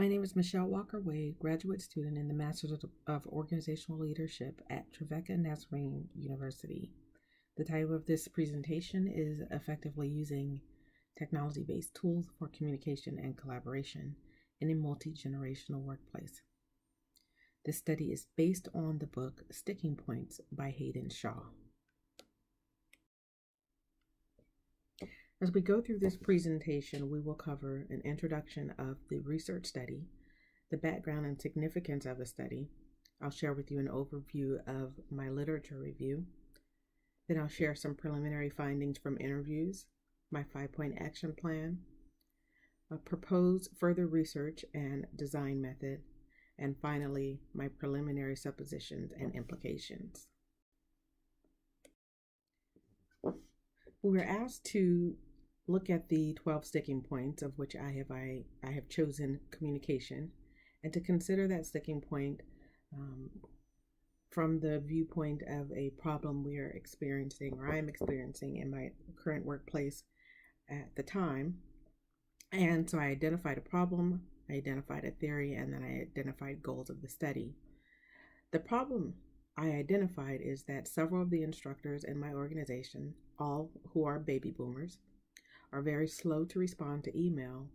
My name is Michelle Walker-Wade, graduate student in the Master's of Organizational Leadership at Trevecca Nazarene University. The title of this presentation is Effectively Using Technology-Based Tools for Communication and Collaboration in a Multi-Generational Workplace. This study is based on the book Sticking Points by Hayden Shaw. As we go through this presentation, we will cover an introduction of the research study, the background and significance of the study. I'll share with you an overview of my literature review. Then I'll share some preliminary findings from interviews, my 5-point action plan, a proposed further research and design method, and finally, my preliminary suppositions and implications. We were asked to look at the 12 sticking points, of which I have chosen communication, and to consider that sticking point from the viewpoint of a problem we are experiencing, or I'm experiencing in my current workplace at the time. And so I identified a problem, I identified a theory, and then I identified goals of the study. The problem I identified is that several of the instructors in my organization, all who are baby boomers, are very slow to respond to email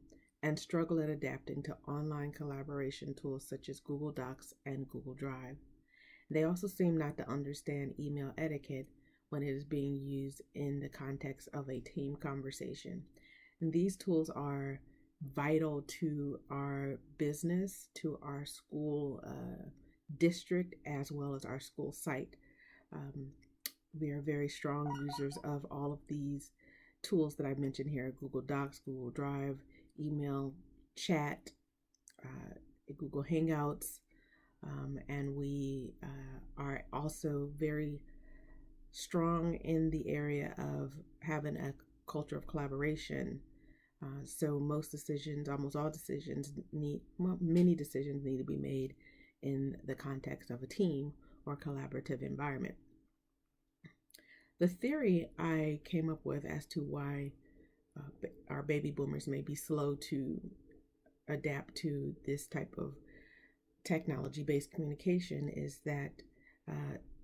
and struggle at adapting to online collaboration tools such as Google Docs and Google Drive. They also seem not to understand email etiquette when it is being used in the context of a team conversation. And these tools are vital to our business, to our school district, as well as our school site. We are very strong users of all of these tools that I mentioned here: Google Docs, Google Drive, email, chat, Google Hangouts, and we are also very strong in the area of having a culture of collaboration. So most decisions, almost all decisions many decisions need to be made in the context of a team or collaborative environment. The theory I came up with as to why our baby boomers may be slow to adapt to this type of technology-based communication is that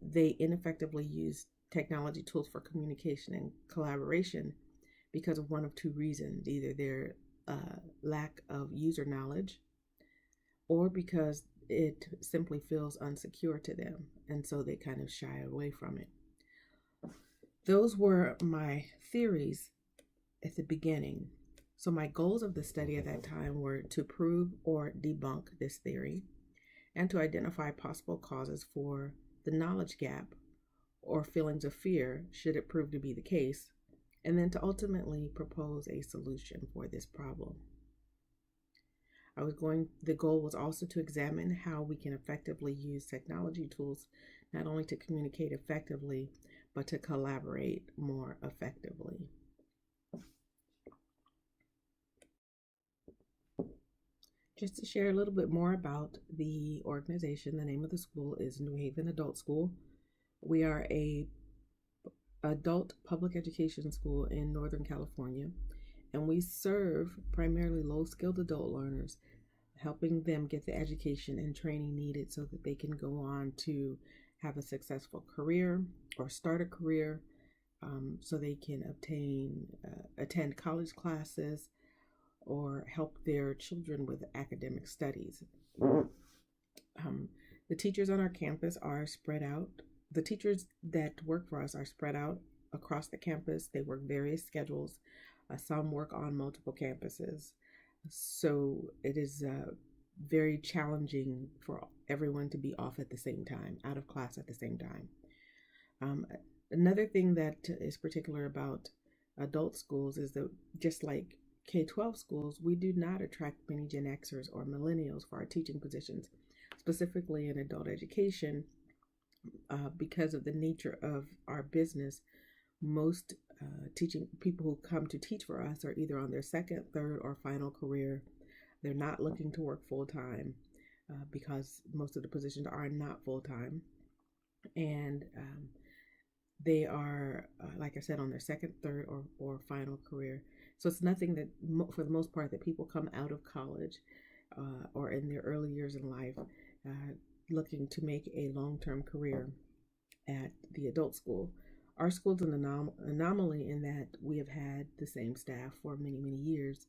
they ineffectively use technology tools for communication and collaboration because of one of two reasons: either their lack of user knowledge, or because it simply feels unsecure to them, and so they kind of shy away from it. Those were my theories at the beginning. So my goals of the study at that time were to prove or debunk this theory, and to identify possible causes for the knowledge gap or feelings of fear should it prove to be the case, and then to ultimately propose a solution for this problem. The goal was also to examine how we can effectively use technology tools not only to communicate effectively, but to collaborate more effectively. Just to share a little bit more about the organization, the name of the school is New Haven Adult School. We are a adult public education school in Northern California, and we serve primarily low-skilled adult learners, helping them get the education and training needed so that they can go on to have a successful career or start a career, so they can attend college classes or help their children with academic studies. The teachers on our campus are spread out. The teachers that work for us are spread out across the campus. They work various schedules. Some work on multiple campuses. So it is very challenging for everyone to be off at the same time, out of class at the same time. Another thing that is particular about adult schools is that, just like K-12 schools, we do not attract many Gen Xers or millennials for our teaching positions, specifically in adult education. Because of the nature of our business, most teaching people who come to teach for us are either on their second, third, or final career. They're not looking to work full-time because most of the positions are not full-time. And they are, like I said, on their second, third, or final career. So it's nothing that, for the most part, that people come out of college or in their early years in life, looking to make a long-term career at the adult school. Our school's an anomaly in that we have had the same staff for many, many years.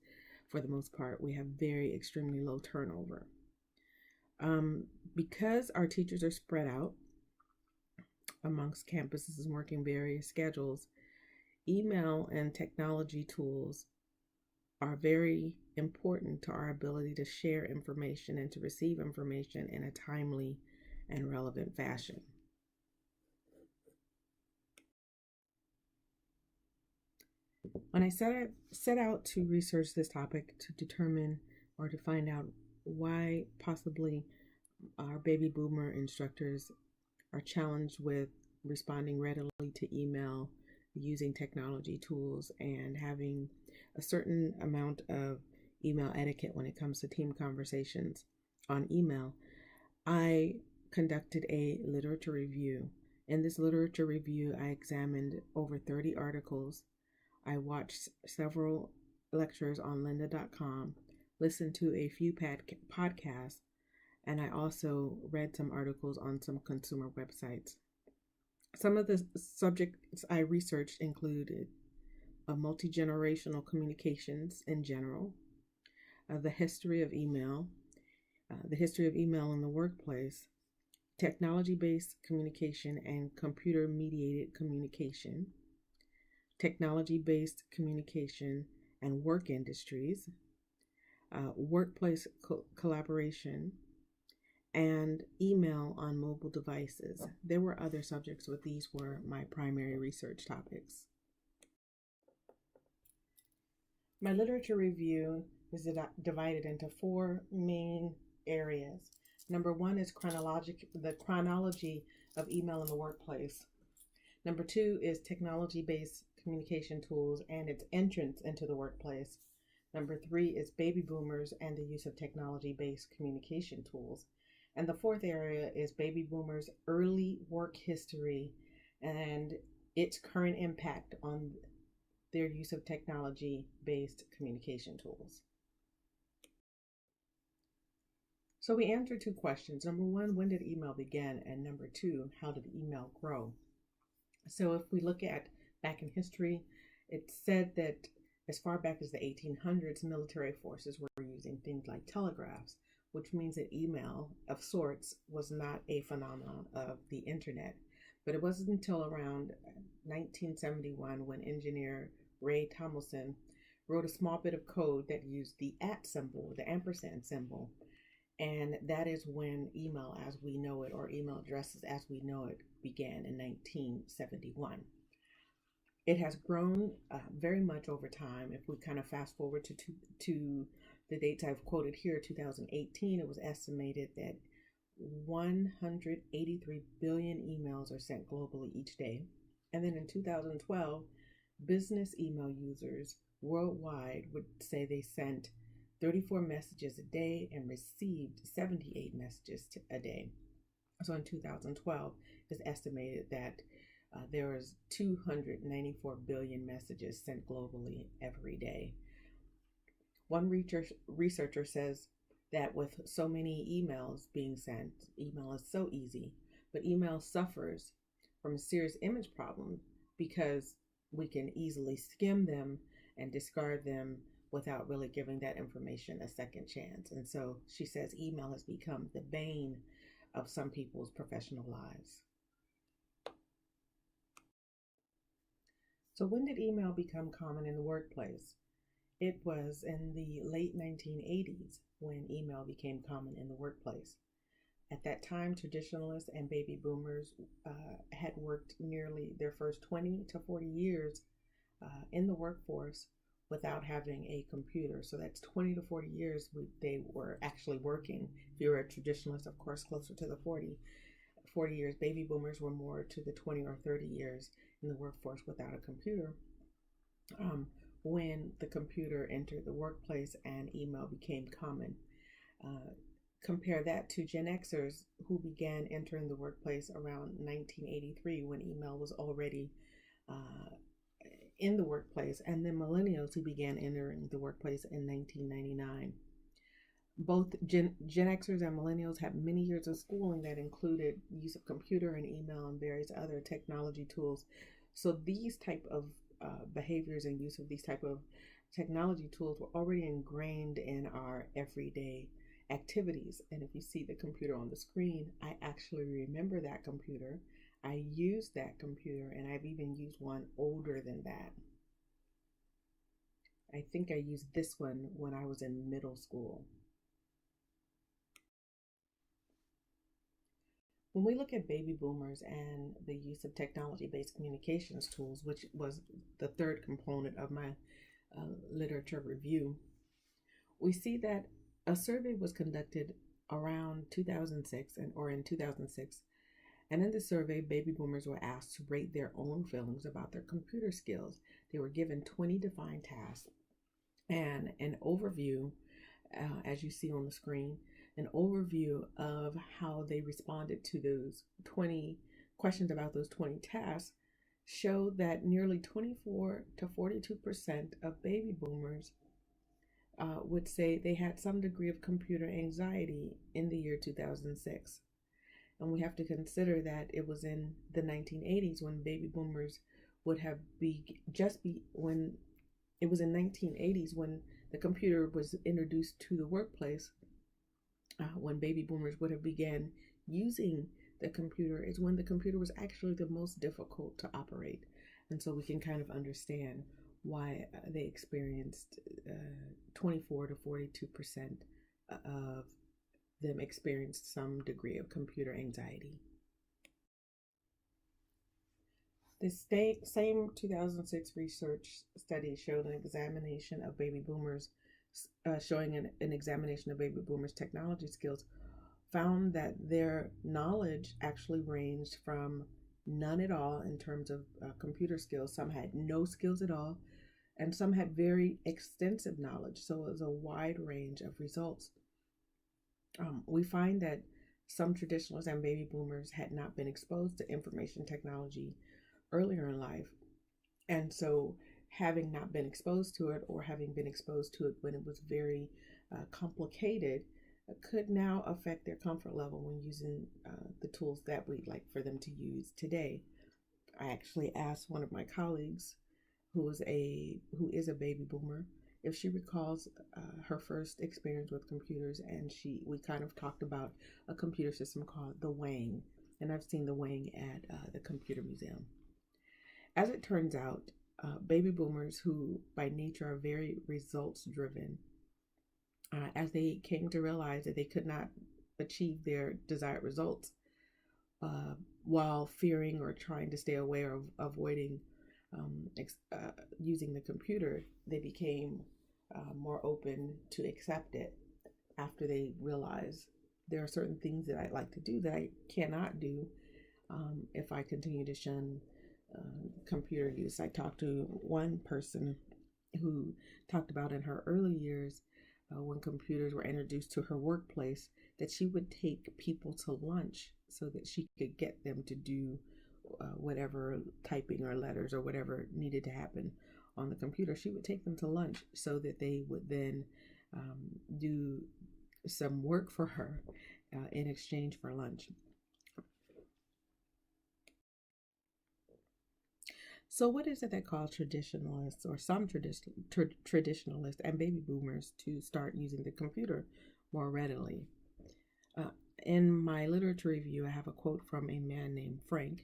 For the most part, we have very extremely low turnover. Because our teachers are spread out amongst campuses and working various schedules, email and technology tools are very important to our ability to share information and to receive information in a timely and relevant fashion. When I set out to research this topic to determine or to find out why possibly our baby boomer instructors are challenged with responding readily to email, using technology tools, and having a certain amount of email etiquette when it comes to team conversations on email, I conducted a literature review. In this literature review, I examined over 30 articles. I watched several lectures on lynda.com, listened to a few podcasts, and I also read some articles on some consumer websites. Some of the subjects I researched included multi-generational communications in general, the history of email in the workplace, technology-based communication and computer-mediated communication, technology-based communication and work industries, workplace collaboration, and email on mobile devices. There were other subjects, but these were my primary research topics. My literature review is divided into 4 main areas. Number 1 is the chronology of email in the workplace. Number 2 is technology-based communication tools and its entrance into the workplace. Number 3 is baby boomers and the use of technology-based communication tools. And the 4th area is baby boomers' early work history and its current impact on their use of technology-based communication tools. So we answered 2 questions. Number 1, when did email begin? And number 2, how did email grow? So if we look at back in history, it's said that as far back as the 1800s, military forces were using things like telegraphs, which means that email of sorts was not a phenomenon of the internet. But it wasn't until around 1971 when engineer Ray Tomlinson wrote a small bit of code that used the @ symbol, the ampersand symbol, and that is when email as we know it, or email addresses as we know it, began in 1971. It has grown very much over time. If we kind of fast forward to the dates I've quoted here, 2018, it was estimated that 183 billion emails are sent globally each day. And then in 2012, business email users worldwide would say they sent 34 messages a day and received 78 messages a day. So in 2012, it's estimated that there was 294 billion messages sent globally every day. One researcher says that with so many emails being sent, email is so easy, but email suffers from a serious image problem because we can easily skim them and discard them without really giving that information a second chance. And so she says email has become the bane of some people's professional lives. So when did email become common in the workplace? It was in the late 1980s when email became common in the workplace. At that time, traditionalists and baby boomers had worked nearly their first 20 to 40 years in the workforce without having a computer. So that's 20 to 40 years they were actually working. If you're a traditionalist, of course, closer to the 40 years. Baby boomers were more to the 20 or 30 years in the workforce without a computer. When the computer entered the workplace and email became common. Compare that to Gen Xers who began entering the workplace around 1983 when email was already in the workplace, and then millennials who began entering the workplace in 1999. Both Gen Xers and millennials had many years of schooling that included use of computer and email and various other technology tools. So these type of behaviors and use of these type of technology tools were already ingrained in our everyday activities. And if you see the computer on the screen, I actually remember that computer. I used that computer, and I've even used one older than that. I think I used this one when I was in middle school. When we look at baby boomers and the use of technology-based communications tools, which was the third component of my literature review, we see that a survey was conducted around 2006 or in 2006. And in the survey, baby boomers were asked to rate their own feelings about their computer skills. They were given 20 defined tasks and an overview, as you see on the screen, an overview of how they responded to those 20 questions about those 20 tasks showed that nearly 24 to 42% of baby boomers would say they had some degree of computer anxiety in the year 2006. And we have to consider that it was in the 1980s when baby boomers would have when it was in 1980s when the computer was introduced to the workplace. When baby boomers would have began using the computer is when the computer was actually the most difficult to operate. And so we can kind of understand why they experienced 24 to 42% of them experienced some degree of computer anxiety. This same 2006 research study showed an examination of baby boomers, showing an examination of baby boomers' technology skills, found that their knowledge actually ranged from none at all in terms of computer skills. Some had no skills at all, and some had very extensive knowledge. So it was a wide range of results. We find that some traditionalists and baby boomers had not been exposed to information technology earlier in life. And so having not been exposed to it, or having been exposed to it when it was very complicated, could now affect their comfort level when using the tools that we'd like for them to use today. I actually asked one of my colleagues who is a baby boomer if she recalls her first experience with computers, and we kind of talked about a computer system called the Wang, and I've seen the Wang at the Computer Museum. As it turns out, baby boomers, who by nature are very results driven, as they came to realize that they could not achieve their desired results while fearing or trying to stay away or avoiding using the computer, they became more open to accept it after they realized there are certain things that I'd like to do that I cannot do if I continue to shun computer use. I talked to one person who talked about in her early years when computers were introduced to her workplace, that she would take people to lunch so that she could get them to do whatever typing or letters or whatever needed to happen on the computer. She would take them to lunch so that they would then do some work for her in exchange for lunch. So what is it that caused traditionalists, or some traditionalists and baby boomers, to start using the computer more readily? In my literature review, I have a quote from a man named Frank,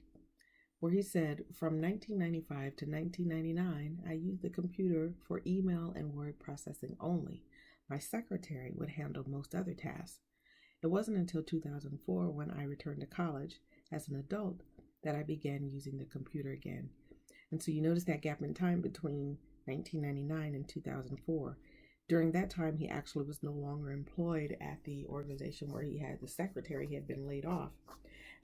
where he said, "From 1995 to 1999, I used the computer for email and word processing only. My secretary would handle most other tasks. It wasn't until 2004, when I returned to college as an adult, that I began using the computer again." And so you notice that gap in time between 1999 and 2004. During that time, he actually was no longer employed at the organization where he had the secretary. He had been laid off.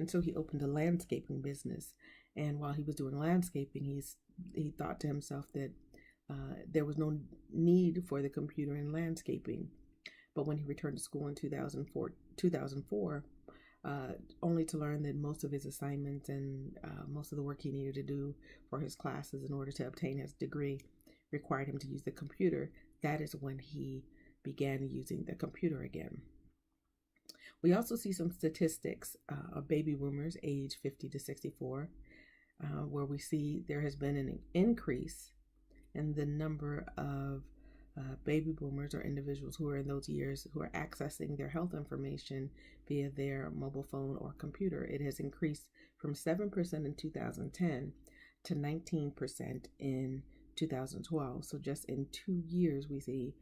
And so he opened a landscaping business. And while he was doing landscaping, he thought to himself that there was no need for the computer in landscaping. But when he returned to school in 2004, only to learn that most of his assignments and most of the work he needed to do for his classes in order to obtain his degree required him to use the computer, that is when he began using the computer again. We also see some statistics of baby boomers age 50 to 64, where we see there has been an increase in the number of baby boomers or individuals who are in those years who are accessing their health information via their mobile phone or computer. It has increased from 7% in 2010 to 19% in 2012. So just in 2 years, we see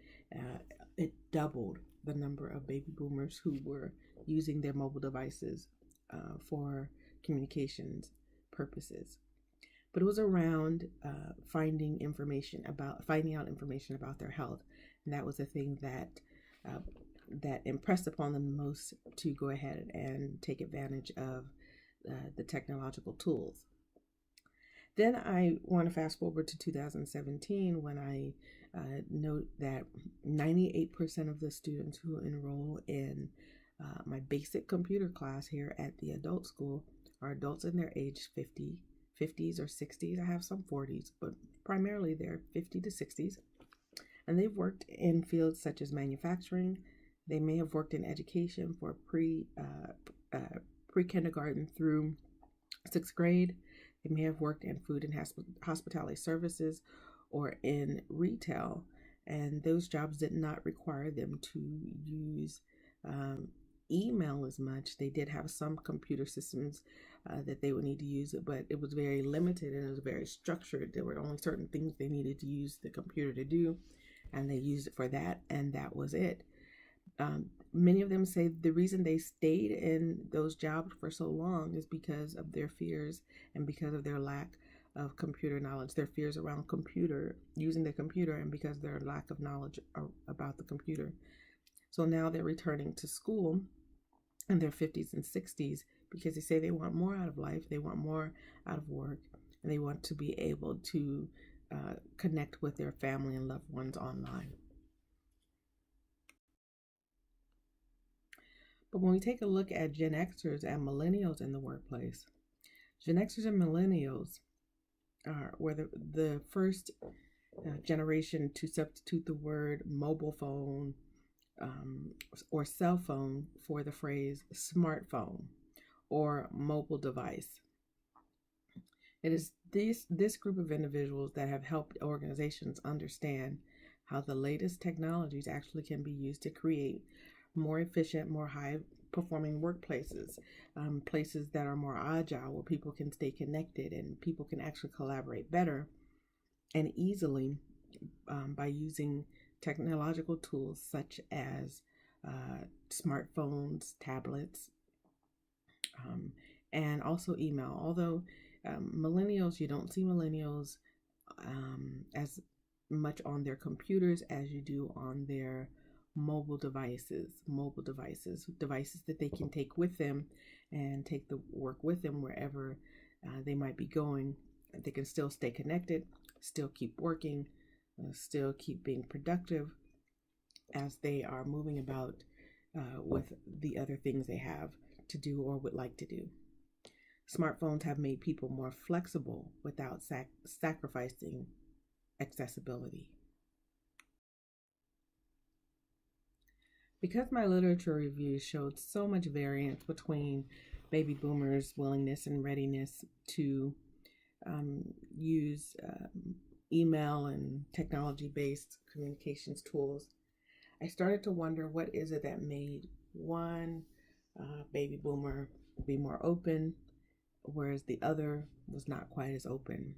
it doubled the number of baby boomers who were using their mobile devices for communications purposes. But it was around finding out information about their health, and that was the thing that impressed upon them most to go ahead and take advantage of the technological tools. Then I want to fast forward to 2017 when I note that 98% of the students who enroll in my basic computer class here at the adult school are adults in their age 50s or 60s. I have some 40s, but primarily they're 50 to 60s. And they've worked in fields such as manufacturing. They may have worked in education for pre-kindergarten through 6th grade. They may have worked in food and hospitality services or in retail. And those jobs did not require them to use email as much. They did have some computer systems that they would need to use it, but it was very limited and it was very structured. There were only certain things they needed to use the computer to do, and they used it for that, and that was it. Many of them say the reason they stayed in those jobs for so long is because of their fears and because of their lack of computer knowledge, their fears around using the computer, and because of their lack of knowledge about the computer. So now they're returning to school in their 50s and 60s because they say they want more out of life, they want more out of work, and they want to be able to connect with their family and loved ones online. But when we take a look at Gen Xers and millennials in the workplace, Gen Xers and millennials were the first generation to substitute the word mobile phone or cell phone for the phrase smartphone or mobile device. It is this group of individuals that have helped organizations understand how the latest technologies actually can be used to create more efficient, more high-performing workplaces, places that are more agile, where people can stay connected and people can actually collaborate better and easily by using technological tools such as smartphones, tablets, and also email. Although millennials, you don't see millennials as much on their computers as you do on their mobile devices that they can take with them and take the work with them wherever they might be going. They can still stay connected, still keep working, still keep being productive as they are moving about with the other things they have to do or would like to do. Smartphones have made people more flexible without sacrificing accessibility. Because my literature reviews showed so much variance between baby boomers' willingness and readiness to use email and technology-based communications tools, I started to wonder, what is it that made one baby boomer be more open, whereas the other was not quite as open?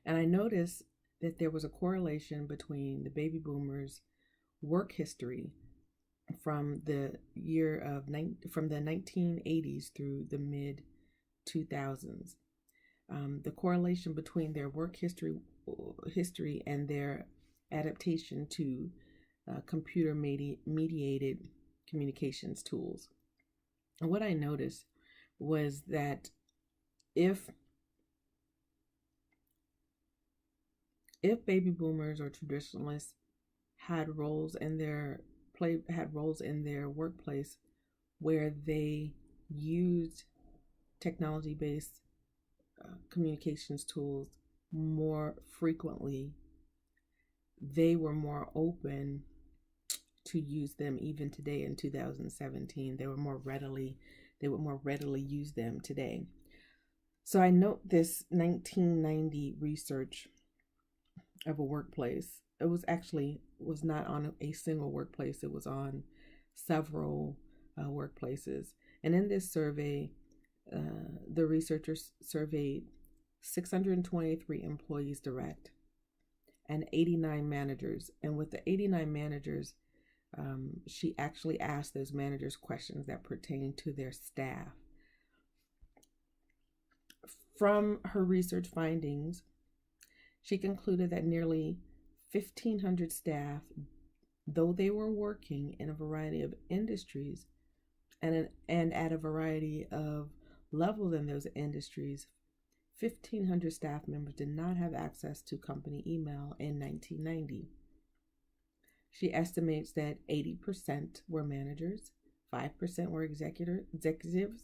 And I noticed that there was a correlation between the baby boomers' work history from the 1980s through the mid 2000s. The correlation between their work history and their adaptation to computer mediated communications tools. And what I noticed was that if baby boomers or traditionalists had roles in their workplace where they used technology-based communications tools more frequently, they were more open to use them even today in 2017. They would more readily use them today. So I note this 1990 research of a workplace. It was not on a single workplace. It was on several workplaces. And in this survey, the researchers surveyed 623 employees direct and 89 managers. And with the 89 managers, she actually asked those managers questions that pertain to their staff. From her research findings, she concluded that nearly 1,500 staff, though they were working in a variety of industries and at a variety of levels in those industries, 1,500 staff members did not have access to company email in 1990. She estimates that 80% were managers, 5% were executives,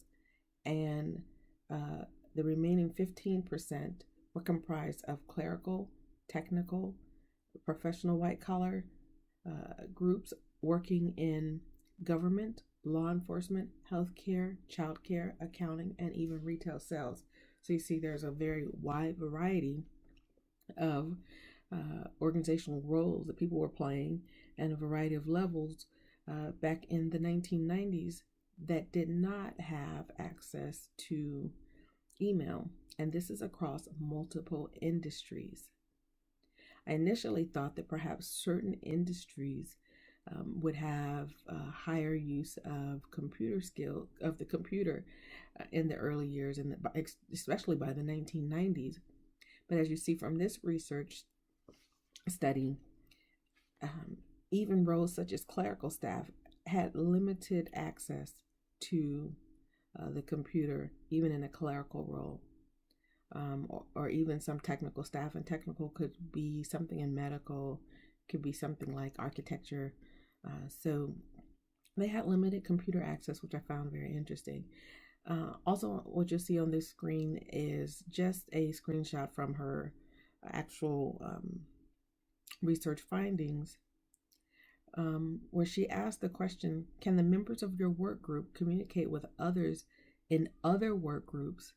and the remaining 15% were comprised of clerical, technical, professional white-collar groups working in government, law enforcement, healthcare, childcare, accounting, and even retail sales. So you see there's a very wide variety of organizational roles that people were playing and a variety of levels back in the 1990s that did not have access to email. And this is across multiple industries. I initially thought that perhaps certain industries would have higher use of the computer in the early years, and especially by the 1990s. But as you see from this research study, even roles such as clerical staff had limited access to the computer, even in a clerical role, or even some technical staff. And technical could be something in medical, could be something like architecture. So they had limited computer access, which I found very interesting. Also, what you'll see on this screen is just a screenshot from her actual research findings, where she asked the question, can the members of your work group communicate with others in other work groups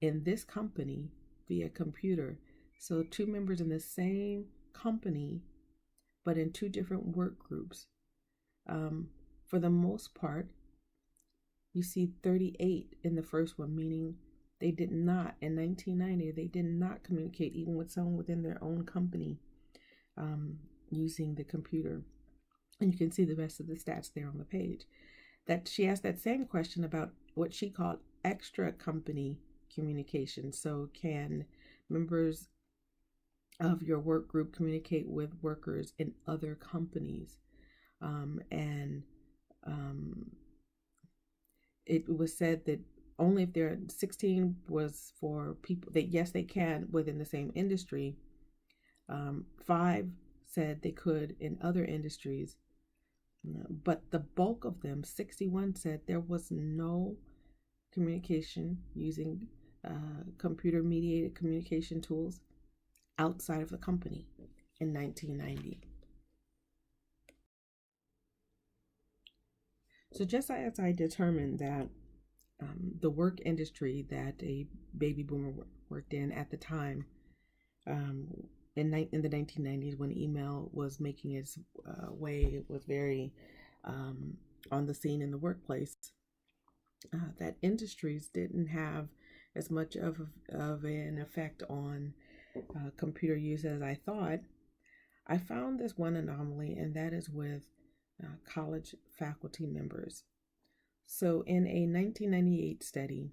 in this company via computer? So 2 members in the same company, but in 2 different work groups. For the most part, you see 38 in the first one, meaning they did not, in 1990, they did not communicate even with someone within their own company using the computer. And you can see the rest of the stats there on the page. That she asked that same question about what she called extra company communication. So can members of your work group communicate with workers in other companies? It was said that only if there 16 was for people that yes, they can within the same industry. 5 said they could in other industries, but the bulk of them, 61, said there was no communication using computer mediated communication tools outside of the company in 1990. So just as I determined that the work industry that a baby boomer worked in at the time, in the 1990s, when email was making its way, it was very on the scene in the workplace, that industries didn't have as much of an effect on computer use as I thought. I found this one anomaly, and that is with college faculty members. So in a 1998 study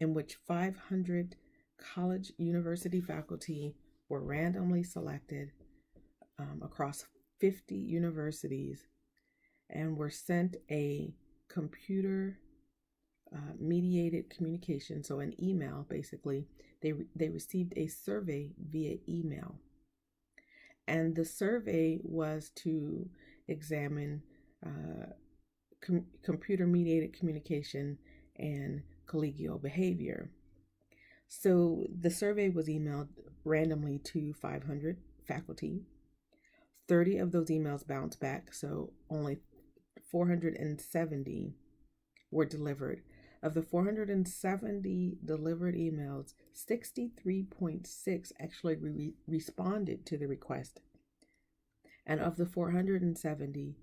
in which 500 college university faculty were randomly selected across 50 universities and were sent a computer mediated communication, so an email basically, they received a survey via email. And the survey was to examine computer-mediated communication and collegial behavior. So the survey was emailed randomly to 500 faculty. 30 of those emails bounced back, so only 470 were delivered. Of the 470 delivered emails, 63.6 actually responded to the request. And of the 470,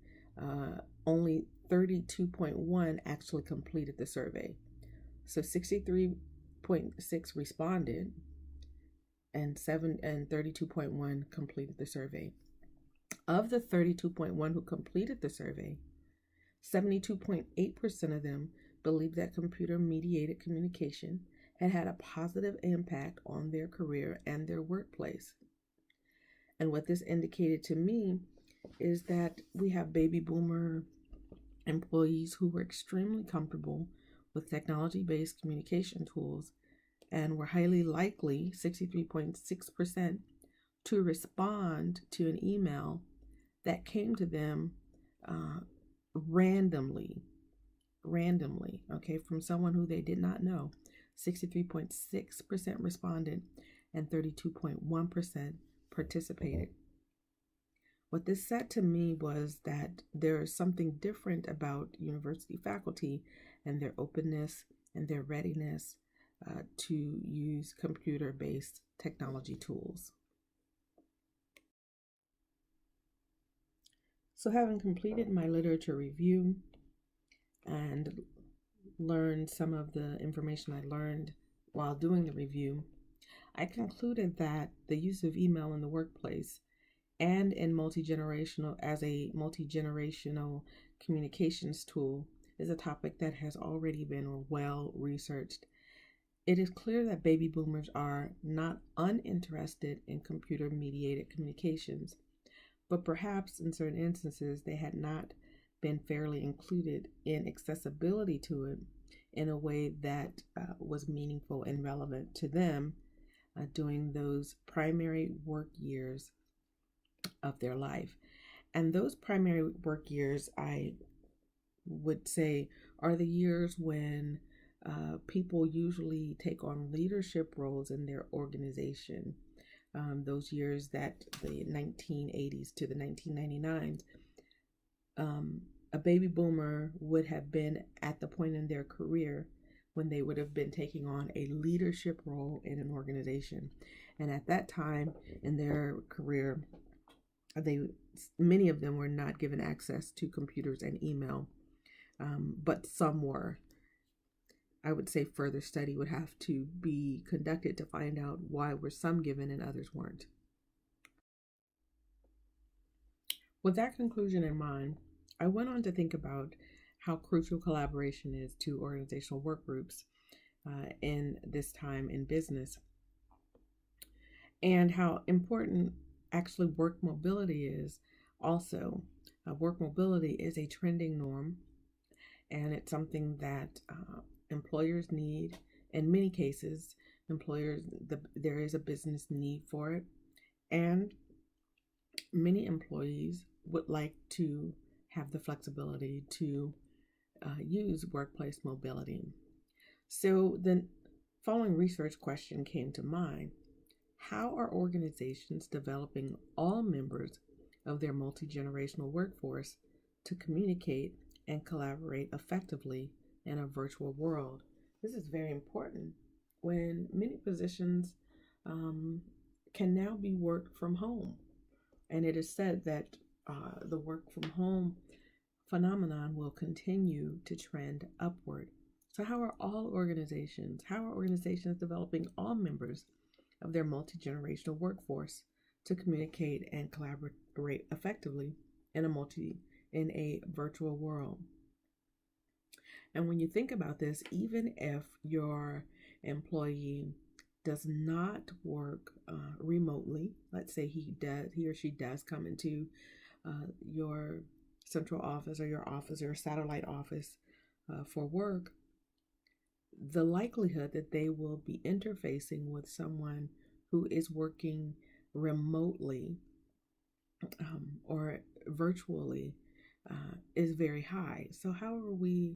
only 32.1 actually completed the survey. So 63.6 responded, and 32.1 completed the survey. Of the 32.1 who completed the survey, 72.8% of them believed that computer-mediated communication had a positive impact on their career and their workplace. And what this indicated to me is that we have baby boomer employees who were extremely comfortable with technology-based communication tools and were highly likely, 63.6%, to respond to an email that came to them randomly, okay, from someone who they did not know. 63.6% responded and 32.1% participated. What this said to me was that there is something different about university faculty and their openness and their readiness to use computer-based technology tools. So having completed my literature review and learned some of the information I learned while doing the review, I concluded that the use of email in the workplace and in as a multi-generational communications tool is a topic that has already been well researched. It is clear that baby boomers are not uninterested in computer-mediated communications, but perhaps in certain instances they had not been fairly included in accessibility to it in a way that was meaningful and relevant to them during those primary work years of their life. And those primary work years, I would say, are the years when people usually take on leadership roles in their organization. Those years that the 1980s to the 1999s, a baby boomer would have been at the point in their career when they would have been taking on a leadership role in an organization. And at that time in their career, many of them were not given access to computers and email, but some were. I would say further study would have to be conducted to find out why were some given and others weren't. With that conclusion in mind, I went on to think about how crucial collaboration is to organizational work groups in this time in business, and how important actually work mobility is also. Work mobility is a trending norm, and it's something that employers need. In many cases, there is a business need for it, and many employees would like to have the flexibility to use workplace mobility. So the following research question came to mind: how are organizations developing all members of their multi-generational workforce to communicate and collaborate effectively in a virtual world? This is very important when many positions can now be worked from home. And it is said that the work from home phenomenon will continue to trend upward. So how are organizations developing all members of their multi-generational workforce to communicate and collaborate effectively in a virtual world? And when you think about this, even if your employee does not work remotely, let's say he or she does come into your central office or your satellite office for work, the likelihood that they will be interfacing with someone who is working remotely or virtually is very high. So how are we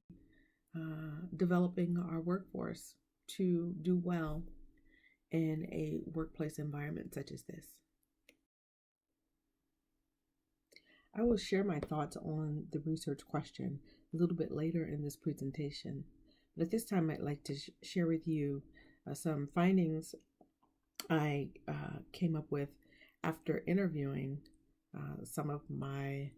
developing our workforce to do well in a workplace environment such as this? I will share my thoughts on the research question a little bit later in this presentation. But at this time, I'd like to share with you some findings I came up with after interviewing some of my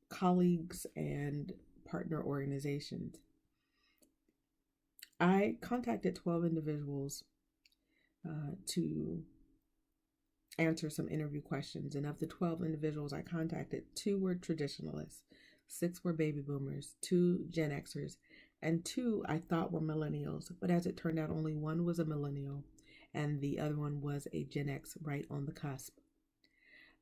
colleagues and partner organizations. I contacted 12 individuals to answer some interview questions, and of the 12 individuals I contacted, 2 were traditionalists, 6 were baby boomers, 2 Gen Xers, and 2 I thought were millennials, but as it turned out, only 1 was a millennial and the other one was a Gen X, right on the cusp.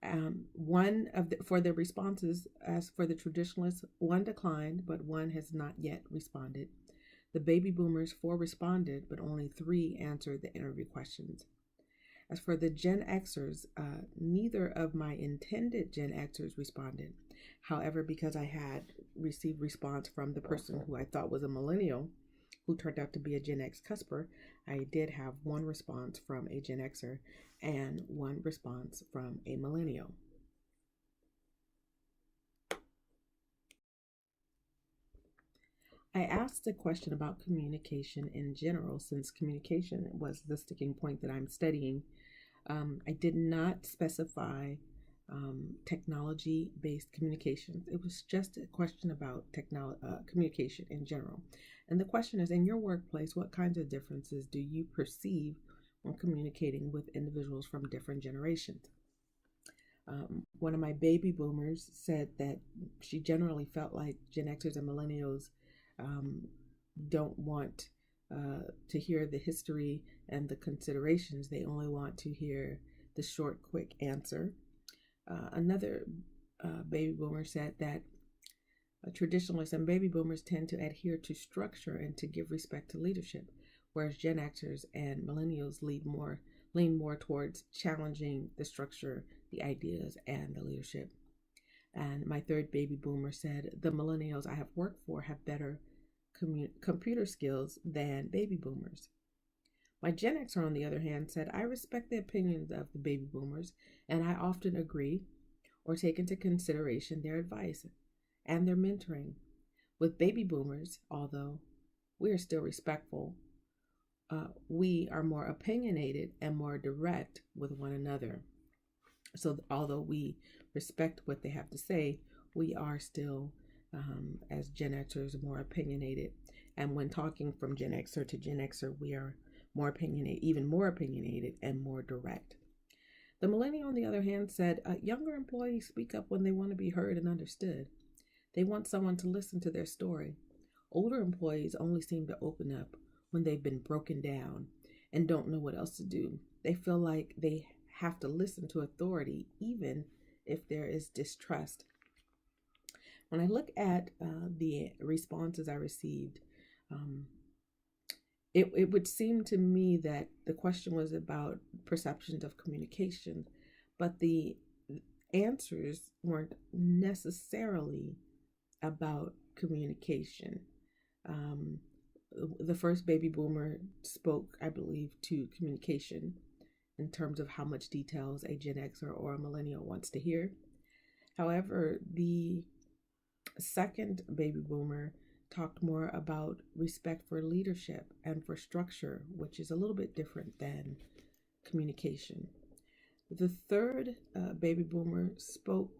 For the responses, as for the traditionalists, 1 declined, but 1 has not yet responded. The baby boomers, 4 responded, but only 3 answered the interview questions. As for the Gen Xers, neither of my intended Gen Xers responded. However, because I had received response from the person who I thought was a millennial, who turned out to be a Gen X cusper, I did have 1 response from a Gen Xer and 1 response from a millennial. I asked a question about communication in general, since communication was the sticking point that I'm studying. I did not specify technology-based communications. It was just a question about communication in general. And the question is, in your workplace, what kinds of differences do you perceive when communicating with individuals from different generations? One of my baby boomers said that she generally felt like Gen Xers and millennials don't want to hear the history and the considerations. They only want to hear the short, quick answer. Another baby boomer said that traditionalists and baby boomers tend to adhere to structure and to give respect to leadership, whereas Gen Xers and millennials lean more towards challenging the structure, the ideas, and the leadership. And my third baby boomer said, the millennials I have worked for have better computer skills than baby boomers. My Gen Xer, on the other hand, said, I respect the opinions of the baby boomers, and I often agree or take into consideration their advice and their mentoring. With baby boomers, although we are still respectful, we are more opinionated and more direct with one another. So although we respect what they have to say, we are still, as Gen Xers, more opinionated. And when talking from Gen Xer to Gen Xer, we are more opinionated, even more opinionated and more direct. The millennial, on the other hand, said, younger employees speak up when they want to be heard and understood. They want someone to listen to their story. Older employees only seem to open up when they've been broken down and don't know what else to do. They feel like they have to listen to authority, even if there is distrust. When I look at the responses I received, it would seem to me that the question was about perceptions of communication, but the answers weren't necessarily about communication. The first baby boomer spoke, I believe, to communication in terms of how much details a Gen Xer or a millennial wants to hear. However, the second baby boomer talked more about respect for leadership and for structure, which is a little bit different than communication. The third baby boomer spoke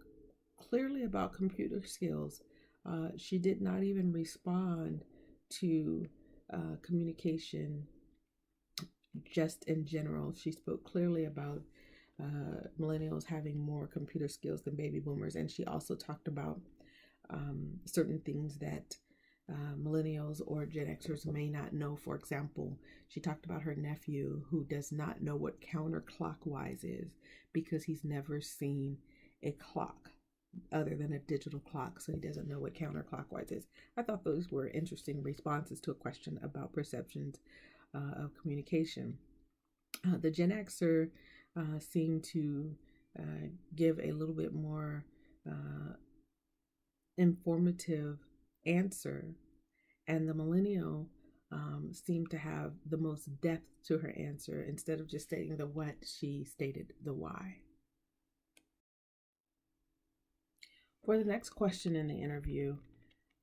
clearly about computer skills. She did not even respond to communication just in general. She spoke clearly about millennials having more computer skills than baby boomers, and she also talked about certain things that millennials or Gen Xers may not know. For example, she talked about her nephew who does not know what counterclockwise is because he's never seen a clock other than a digital clock, so he doesn't know what counterclockwise is. I thought those were interesting responses to a question about perceptions of communication. The Gen Xer seemed to give a little bit more informative answer, and the millennial seemed to have the most depth to her answer. Instead of just stating the what, she stated the why. For the next question in the interview,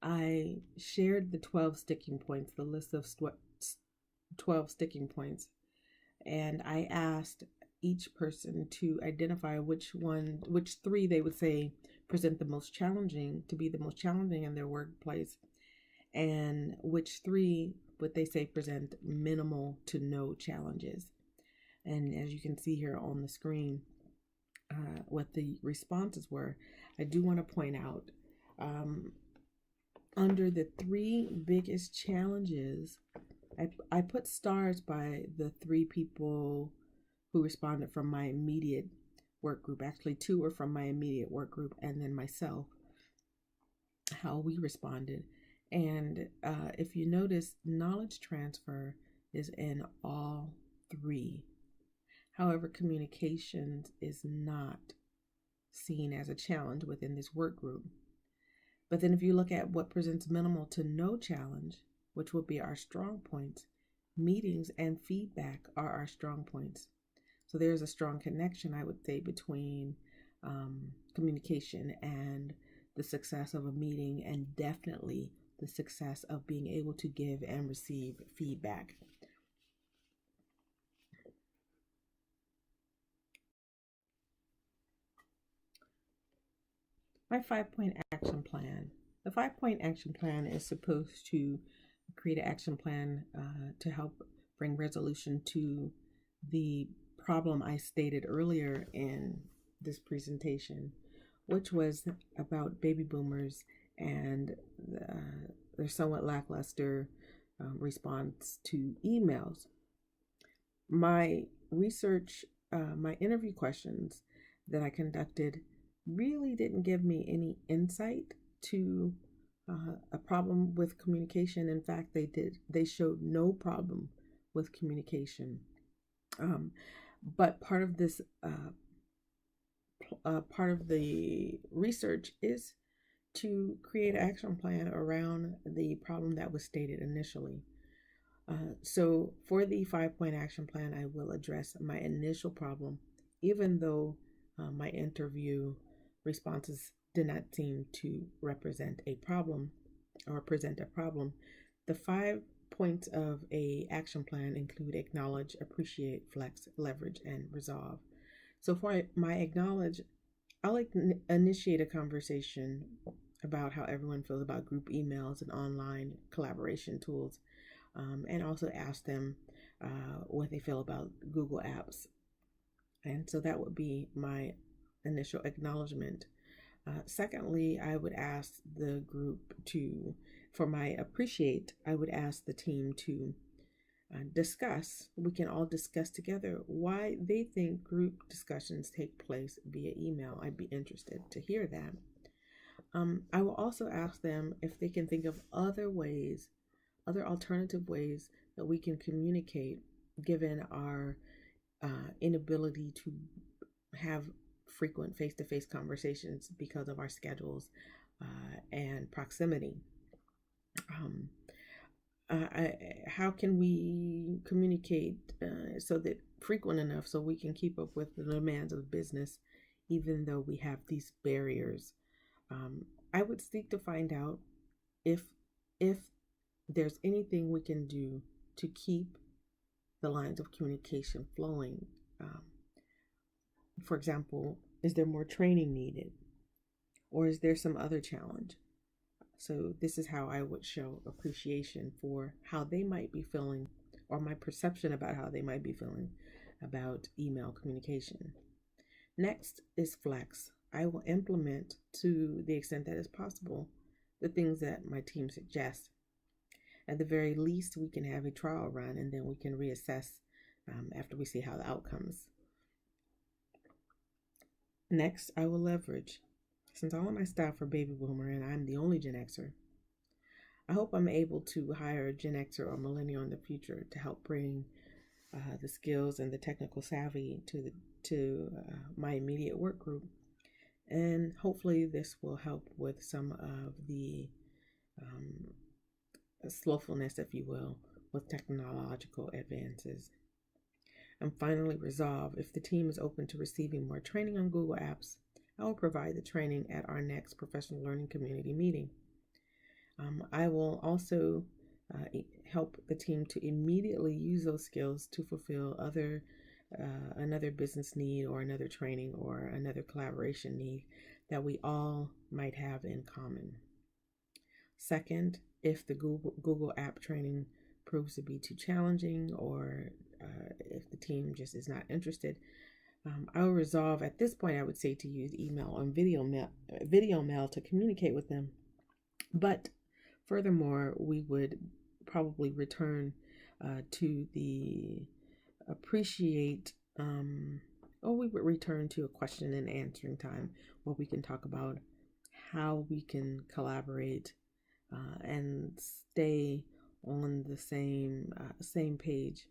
I shared the 12 sticking points, the list of 12 sticking points, and I asked each person to identify which three they would say present the most challenging, to be the most challenging in their workplace, and which three would they say present minimal to no challenges. And as you can see here on the screen, what the responses were, I do want to point out under the three biggest challenges, I put stars by the three people who responded from my immediate work group. Actually, two were from my immediate work group, and then myself, how we responded. And if you notice, knowledge transfer is in all three. However, communications is not seen as a challenge within this work group. But then if you look at what presents minimal to no challenge, which will be our strong points, meetings and feedback are our strong points. So there's a strong connection, I would say, between communication and the success of a meeting, and definitely the success of being able to give and receive feedback. My 5-point action plan. The 5-point action plan is supposed to create an action plan to help bring resolution to the problem I stated earlier in this presentation, which was about baby boomers and their somewhat lackluster response to emails. My research, my interview questions that I conducted really didn't give me any insight to a problem with communication. In fact, they showed no problem with communication. But part of this, part of the research is to create an action plan around the problem that was stated initially. So for the 5-point action plan, I will address my initial problem, even though my interview responses did not seem to represent a problem or present a problem. The 5 points of a action plan include acknowledge, appreciate, flex, leverage, and resolve. So for my acknowledge, I'll initiate a conversation about how everyone feels about group emails and online collaboration tools, and also ask them what they feel about Google Apps. And so that would be my initial acknowledgement. Secondly, I would ask the group to, for my appreciate, I would ask the team to discuss, we can all discuss together why they think group discussions take place via email. I'd be interested to hear that. I will also ask them if they can think of other ways, other alternative ways that we can communicate given our inability to have frequent face-to-face conversations because of our schedules and proximity. How can we communicate so that frequent enough so we can keep up with the demands of business, even though we have these barriers? I would seek to find out if there's anything we can do to keep the lines of communication flowing. For example, is there more training needed? Or is there some other challenge? So this is how I would show appreciation for how they might be feeling, or my perception about how they might be feeling about email communication. Next is flex. I will implement, to the extent that is possible, the things that my team suggests. At the very least, we can have a trial run, and then we can reassess after we see how the outcomes. Next, I will leverage. Since all of my staff are baby boomer and I'm the only Gen Xer, I hope I'm able to hire a Gen Xer or millennial in the future to help bring the skills and the technical savvy to my immediate work group. And hopefully this will help with some of the slowfulness, if you will, with technological advances. And finally, resolve. If the team is open to receiving more training on Google Apps, I will provide the training at our next professional learning community meeting. I will also help the team to immediately use those skills to fulfill another business need or another training or another collaboration need that we all might have in common. Second, if the Google app training proves to be too challenging or if the team just is not interested, I will resolve at this point, I would say, to use email or video mail to communicate with them. But furthermore, we would probably return to the appreciate, or we would return to a question and answering time where we can talk about how we can collaborate and stay on the same page,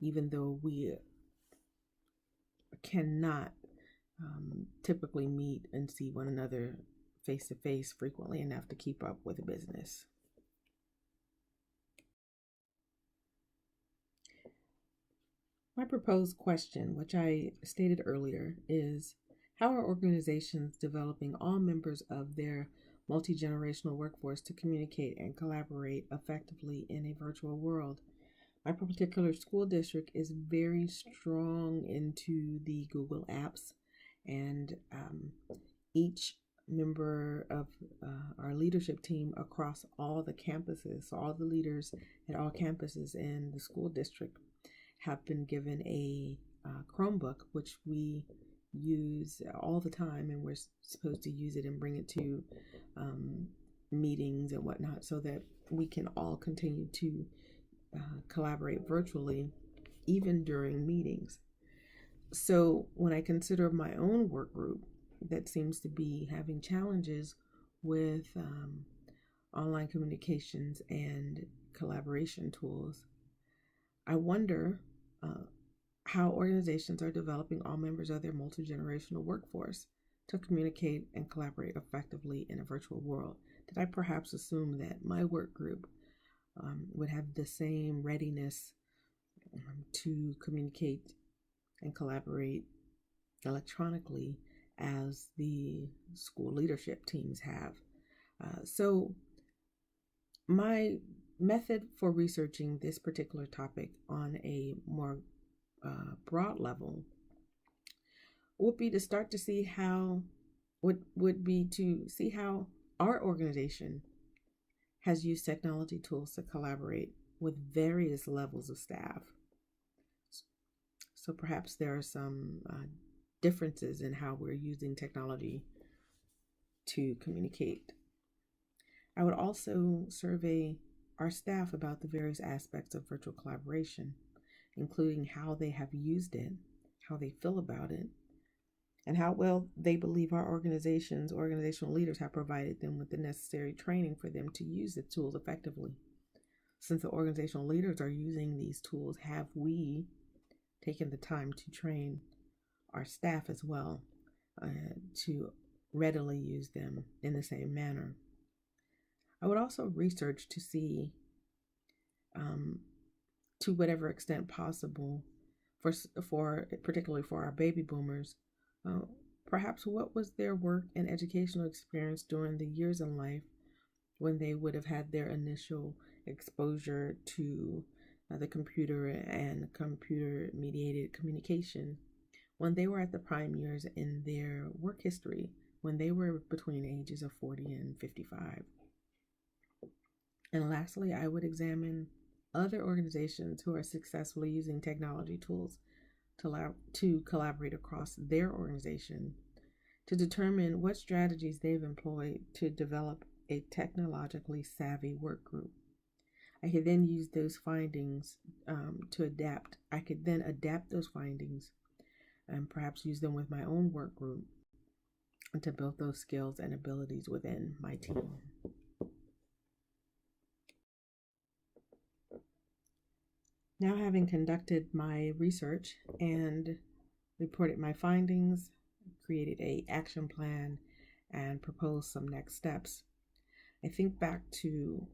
even though we cannot typically meet and see one another face to face frequently enough to keep up with the business. My proposed question, which I stated earlier, is how are organizations developing all members of their multi-generational workforce to communicate and collaborate effectively in a virtual world? My particular school district is very strong into the Google apps, and each member of our leadership team across all the campuses, so all the leaders at all campuses in the school district have been given a Chromebook, which we use all the time, and we're supposed to use it and bring it to meetings and whatnot so that we can all continue to collaborate virtually even during meetings. So when I consider my own work group that seems to be having challenges with online communications and collaboration tools, I wonder how organizations are developing all members of their multi-generational workforce to communicate and collaborate effectively in a virtual world. Did I perhaps assume that my work group would have the same readiness to communicate and collaborate electronically as the school leadership teams have? So my method for researching this particular topic on a more broad level would be to start to see how our organization has used technology tools to collaborate with various levels of staff. So perhaps there are some differences in how we're using technology to communicate. I would also survey our staff about the various aspects of virtual collaboration, including how they have used it, how they feel about it, and how well they believe our organizational leaders have provided them with the necessary training for them to use the tools effectively. Since the organizational leaders are using these tools, have we taken the time to train our staff as well to readily use them in the same manner? I would also research to see, to whatever extent possible, for particularly for our baby boomers, perhaps what was their work and educational experience during the years in life when they would have had their initial exposure to the computer and computer-mediated communication, when they were at the prime years in their work history, when they were between the ages of 40 and 55. And lastly, I would examine other organizations who are successfully using technology tools to collaborate across their organization to determine what strategies they've employed to develop a technologically savvy work group. I could then use those findings to adapt. I could then adapt those findings and perhaps use them with my own work group to build those skills and abilities within my team. Now, having conducted my research and reported my findings, created an action plan, and proposed some next steps, I think back to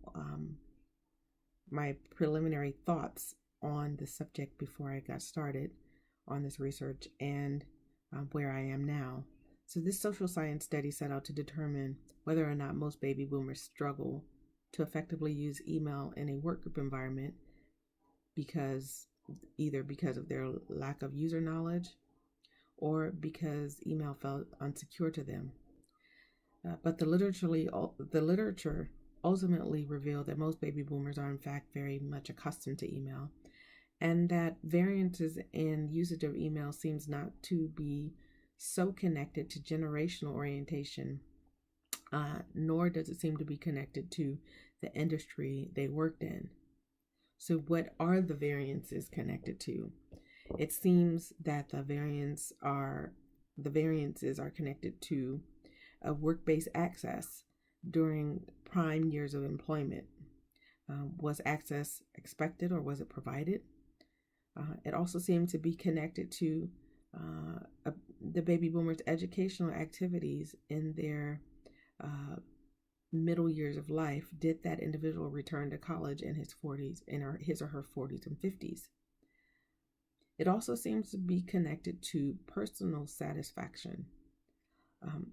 my preliminary thoughts on the subject before I got started on this research and where I am now. So this social science study set out to determine whether or not most baby boomers struggle to effectively use email in a work group environment either because of their lack of user knowledge or because email felt unsecure to them. But the literature ultimately revealed that most baby boomers are in fact very much accustomed to email, and that variances in usage of email seems not to be so connected to generational orientation, nor does it seem to be connected to the industry they worked in. So what are the variances connected to? It seems that the variances are connected to a work-based access during prime years of employment. Was access expected or was it provided? It also seemed to be connected to the baby boomers' educational activities in their middle years of life. Did that individual return to college in his or her 40s and 50s? It also seems to be connected to personal satisfaction.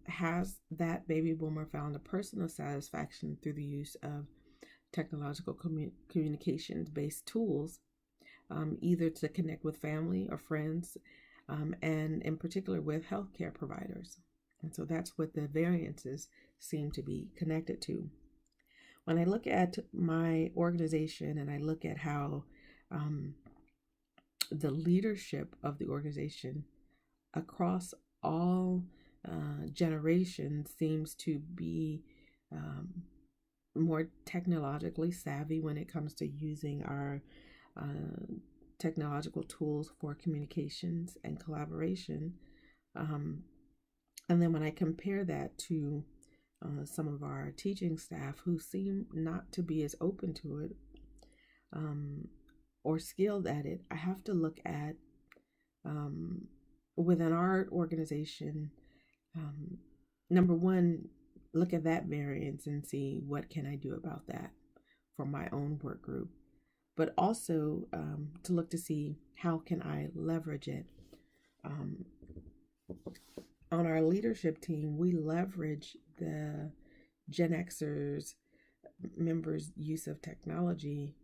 Has that baby boomer found a personal satisfaction through the use of technological communications-based tools, either to connect with family or friends, and in particular with healthcare providers? And so that's what the variances seem to be connected to. When I look at my organization and I look at how the leadership of the organization across all generations seems to be more technologically savvy when it comes to using our technological tools for communications and collaboration. And then when I compare that to some of our teaching staff who seem not to be as open to it or skilled at it, I have to look at within our organization, number one, look at that variance and see what can I do about that for my own work group, but also to look to see how can I leverage it. On our leadership team, we leverage the Gen Xers members' use of technology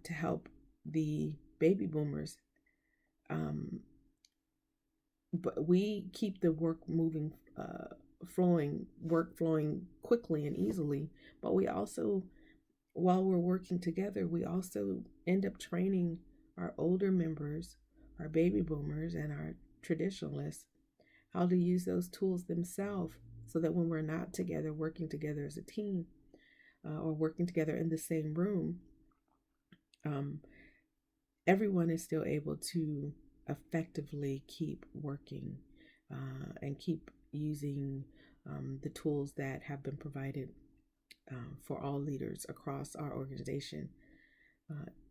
to help the baby boomers. But we keep the work moving, flowing quickly and easily. But we also, while we're working together, we also end up training our older members, our baby boomers, and our traditionalists how to use those tools themselves, so that when we're not together, working together as a team, or working together in the same room, everyone is still able to effectively keep working and keep using the tools that have been provided for all leaders across our organization.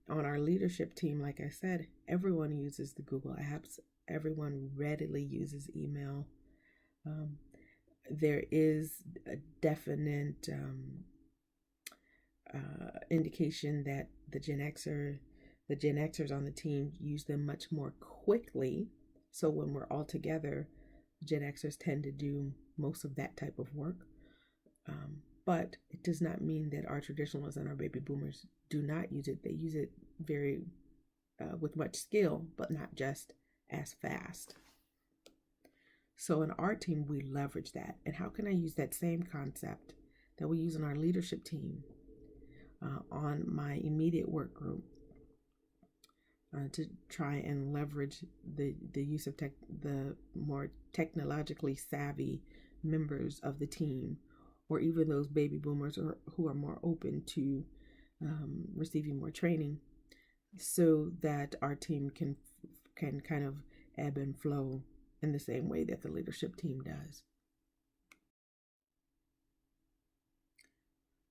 On our leadership team, like I said, everyone uses the Google apps. Everyone readily uses email. There is a definite indication that the Gen Xers on the team use them much more quickly. So when we're all together, Gen Xers tend to do most of that type of work. But it does not mean that our traditionalists and our baby boomers do not use it. They use it very with much skill, but not just as fast. So in our team, we leverage that. And how can I use that same concept that we use in our leadership team on my immediate work group to try and leverage the use of the more technologically savvy members of the team, or even those baby boomers who are more open to receiving more training, so that our team can kind of ebb and flow in the same way that the leadership team does.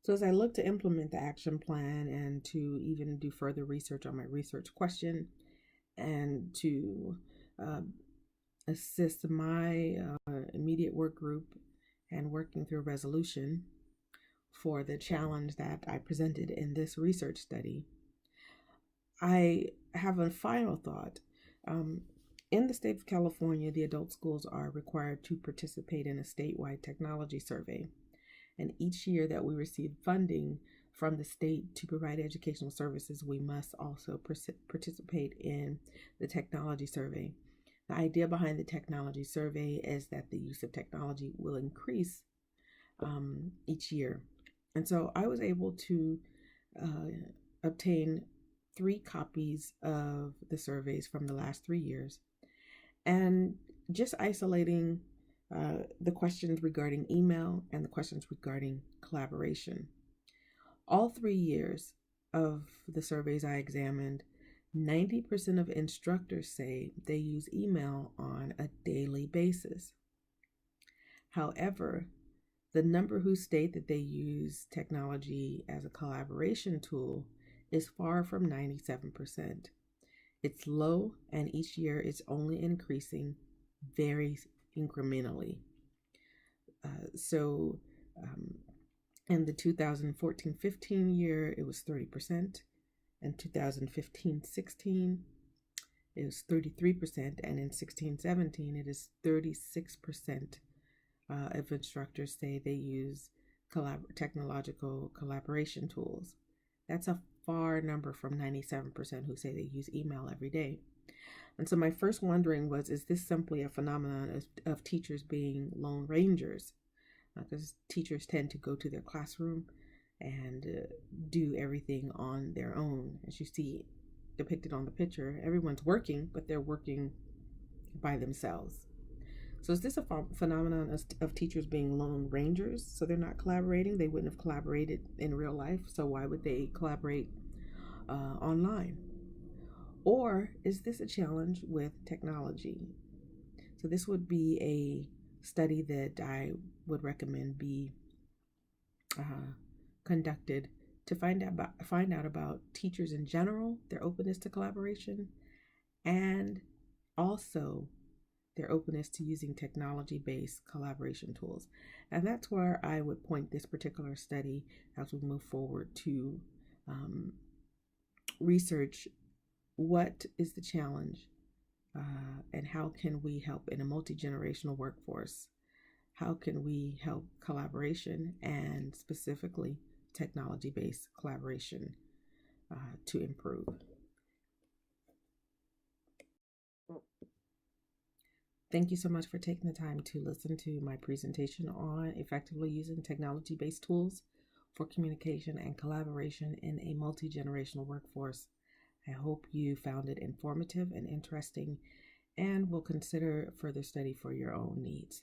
So as I look to implement the action plan and to even do further research on my research question, and to assist my immediate work group and working through resolution for the challenge that I presented in this research study, I have a final thought. In the state of California, the adult schools are required to participate in a statewide technology survey. And each year that we receive funding from the state to provide educational services, we must also participate in the technology survey. The idea behind the technology survey is that the use of technology will increase each year. And so I was able to obtain 3 copies of the surveys from the last 3 years, and just isolating the questions regarding email and the questions regarding collaboration. All 3 years of the surveys I examined, 90% of instructors say they use email on a daily basis. However, the number who state that they use technology as a collaboration tool is far from 97%. It's low, and each year it's only increasing very incrementally. In the 2014-15 year, it was 30%. In 2015-16, it was 33%. And in 16-17, it is 36% of instructors say they use technological collaboration tools. That's a far number from 97% who say they use email every day. And so my first wondering was, is this simply a phenomenon of teachers being lone rangers? Because teachers tend to go to their classroom and do everything on their own. As you see depicted on the picture, everyone's working, but they're working by themselves. So is this a phenomenon of teachers being lone rangers? So they're not collaborating? They wouldn't have collaborated in real life, so why would they collaborate online? Or is this a challenge with technology? So this would be a study that I would recommend be conducted to find out about teachers in general, their openness to collaboration, and also their openness to using technology-based collaboration tools. And that's where I would point this particular study as we move forward to research what is the challenge and how can we help in a multi-generational workforce. How can we help collaboration and specifically technology-based collaboration to improve? Thank you so much for taking the time to listen to my presentation on effectively using technology-based tools for communication and collaboration in a multi-generational workforce. I hope you found it informative and interesting and will consider further study for your own needs.